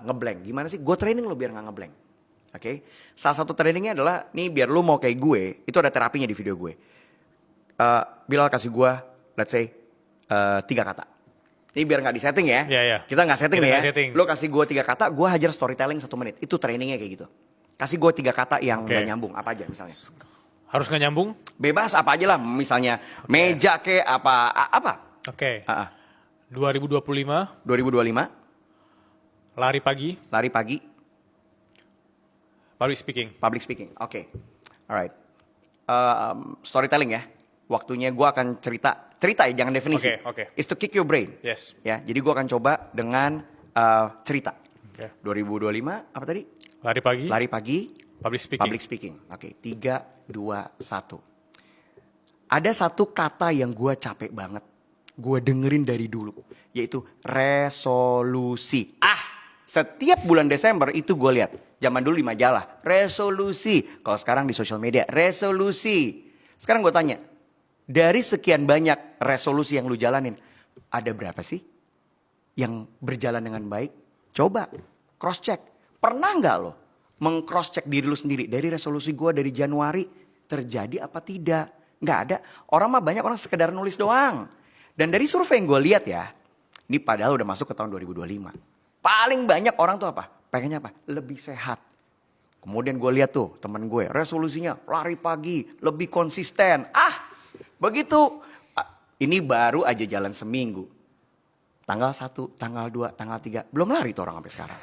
ngeblank. Gimana sih? Gue training lo biar nggak ngeblank. Oke? Salah satu trainingnya adalah, nih biar lo mau kayak gue, itu ada terapinya di video gue. Bilal kasih gue, let's say, 3 kata. Ini biar nggak disetting ya. Iya. Kita nggak setting nih ya. Setting. Lo kasih gue 3 kata, gue hajar storytelling 1 menit. Itu trainingnya kayak gitu. Kasih gue 3 kata yang nggak nyambung. Apa aja misalnya? Harus nggak nyambung? Bebas apa aja lah. Misalnya meja ke apa. Oke. 2025. 2025. Lari pagi. Lari pagi. Public speaking. Public speaking. Oke. Alright. Storytelling ya. Waktunya gue akan cerita ya, jangan definisi. Oke. It's to kick your brain. Yes. Ya, jadi gue akan coba dengan cerita. Oke. 2025 apa tadi? Lari pagi. Lari pagi. Public speaking. Public speaking. Oke, 3, 2, 1. Ada satu kata yang gue capek banget. Gue dengerin dari dulu. Yaitu resolusi. Setiap bulan Desember itu gue lihat. Zaman dulu di majalah. Resolusi. Kalau sekarang di sosial media. Resolusi. Sekarang gue tanya. Dari sekian banyak resolusi yang lu jalanin. Ada berapa sih yang berjalan dengan baik? Coba cross check. Pernah nggak lo meng-cross check diri lu sendiri? Dari resolusi gue dari Januari terjadi apa tidak? Nggak ada. Orang mah banyak orang sekedar nulis doang. Dan dari survei yang gue lihat ya. Ini padahal udah masuk ke tahun 2025. Paling banyak orang tuh apa? Pengennya apa? Lebih sehat. Kemudian gue lihat tuh teman gue. Resolusinya lari pagi. Lebih konsisten. Begitu. Ini baru aja jalan seminggu. Tanggal 1, tanggal 2, tanggal 3. Belum lari tuh orang sampai sekarang.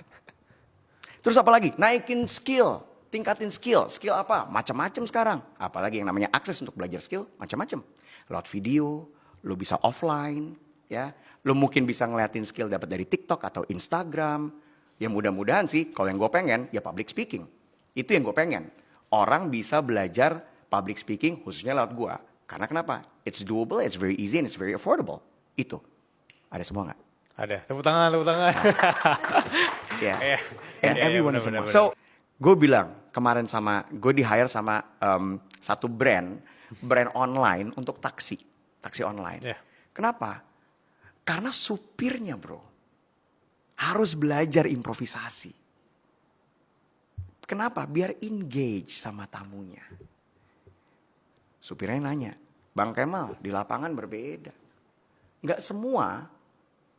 Terus apa lagi? Naikin skill. Tingkatin skill. Skill apa? Macam-macam sekarang. Apalagi yang namanya akses untuk belajar skill. Macam-macam. Lewat video. Lo bisa offline. Ya. Lo mungkin bisa ngeliatin skill dapat dari TikTok atau Instagram. Ya mudah-mudahan sih. Kalau yang gue pengen. Ya public speaking. Itu yang gue pengen. Orang bisa belajar public speaking khususnya lewat gue. Karena kenapa? It's doable, it's very easy, and it's very affordable. Itu. Ada semua nggak? Ada. Tepuk tangan. Yeah. And everyone is involved. So, gue bilang kemarin gue di-hire sama satu brand online untuk taksi online. Yeah. Kenapa? Karena supirnya bro, harus belajar improvisasi. Kenapa? Biar engage sama tamunya. Supirnya nanya, Bang Kemal di lapangan berbeda. Nggak semua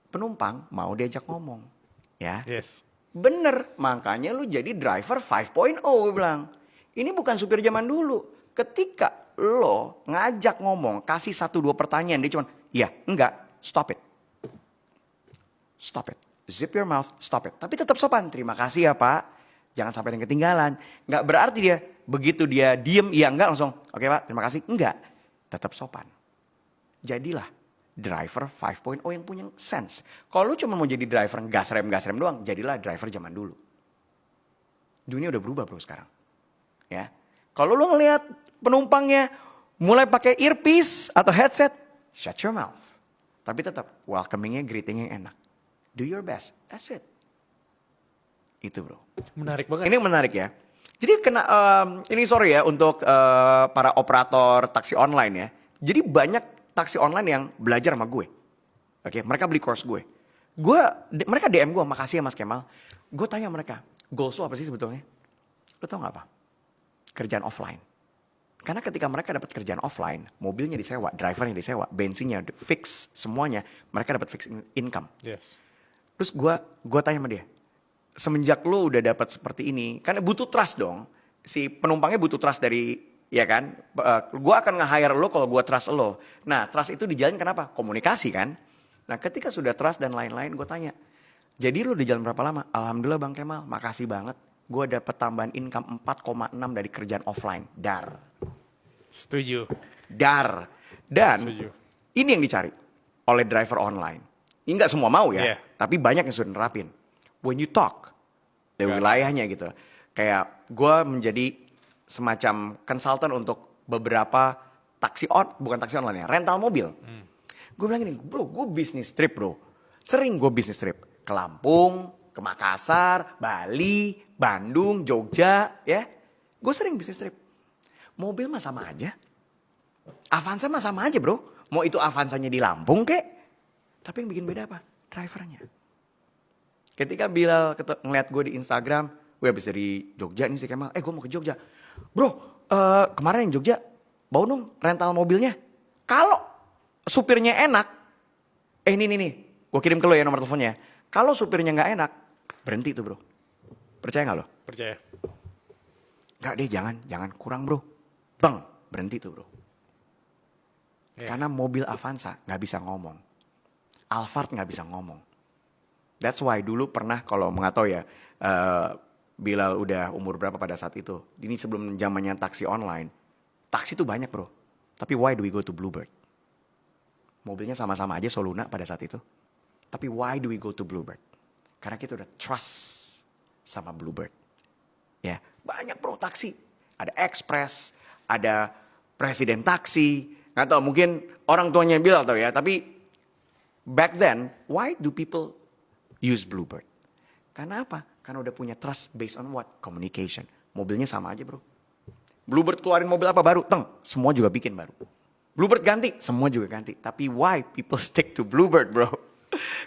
penumpang mau diajak ngomong. Ya. Yes. Bener, makanya lu jadi driver 5.0 gue bilang. Ini bukan supir zaman dulu. Ketika lo ngajak ngomong, kasih 1-2 pertanyaan, dia cuman, iya, enggak, stop it. Stop it. Zip your mouth, stop it. Tapi tetap sopan, terima kasih ya Pak. Jangan sampai yang ketinggalan. Nggak berarti dia, begitu dia diem, iya enggak langsung, oke Pak, terima kasih. Enggak, tetap sopan. Jadilah driver 5.0 yang punya sense. Kalau lu cuma mau jadi driver gas rem doang, jadilah driver zaman dulu. Dunia udah berubah bro sekarang. Ya. Kalau lu ngelihat penumpangnya mulai pakai earpiece atau headset, shut your mouth. Tapi tetap welcomingnya, greetingnya enak. Do your best, that's it. Itu bro. Menarik banget. Ini menarik ya. Jadi ini sorry ya untuk para operator taksi online ya. Jadi banyak taksi online yang belajar sama gue. Oke, mereka beli course gue. Mereka DM gue, makasih ya Mas Kemal. Gue tanya mereka, goals lo apa sih sebetulnya? Lo tau gak apa? Kerjaan offline. Karena ketika mereka dapat kerjaan offline, mobilnya disewa, drivernya disewa, bensinnya fix, semuanya, mereka dapat fix income. Yes. Terus gue tanya sama dia, semenjak lo udah dapat seperti ini, kan butuh trust dong. Si penumpangnya butuh trust dari, ya kan, gue akan nge-hire lo kalau gue trust lo. Nah trust itu dijalin kenapa? Komunikasi kan. Nah ketika sudah trust dan lain-lain gue tanya, jadi lo udah jalan berapa lama? Alhamdulillah Bang Kemal, makasih banget. Gue dapet tambahan income 4,6 dari kerjaan offline. Setuju. Dan Setuju. ini yang dicari oleh driver online. Ini gak semua mau ya, Yeah. tapi banyak yang sudah nerapin. When you talk, dari wilayahnya gitu. Kayak gue menjadi semacam konsultan untuk beberapa bukan taksi online ya, rental mobil. Gue bilang gini, bro, gue bisnis trip bro. Sering gue bisnis trip ke Lampung, ke Makassar, Bali, Bandung, Jogja, ya. Gue sering bisnis trip. Mobil mah sama aja. Avanza mah sama aja bro. Mau itu Avanzanya di Lampung kek. Tapi yang bikin beda apa? Drivernya. Ketika Bilal ngeliat gue di Instagram, gue habis dari Jogja nih si Kemal, gue mau ke Jogja. Bro, kemarin yang Jogja, bawa dong rental mobilnya. Kalau supirnya enak, ini nih, gue kirim ke lo ya nomor teleponnya. Kalau supirnya nggak enak, berhenti tuh bro. Percaya nggak lo? Percaya. Nggak deh, jangan kurang bro. Bang, berhenti tuh bro. Iya. Karena mobil Avanza nggak bisa ngomong, Alphard nggak bisa ngomong. That's why dulu pernah kalau nggak tahu ya, Bilal udah umur berapa pada saat itu. Ini sebelum zamannya taksi online. Taksi tuh banyak bro. Tapi why do we go to Bluebird? Mobilnya sama-sama aja Soluna pada saat itu. Tapi why do we go to Bluebird? Karena kita udah trust sama Bluebird. Ya, banyak bro taksi. Ada Express, ada Presiden Taksi. Nggak tahu mungkin orang tuanya Bilal tahu ya. Tapi back then, why do people use Bluebird? Karena apa? Karena udah punya trust based on what? Communication. Mobilnya sama aja bro. Bluebird keluarin mobil apa baru? Semua juga bikin baru. Bluebird ganti, semua juga ganti. Tapi why people stick to Bluebird bro?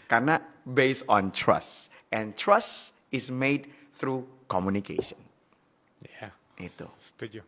Karena based on trust. And trust is made through communication. Ya, Itu. setuju.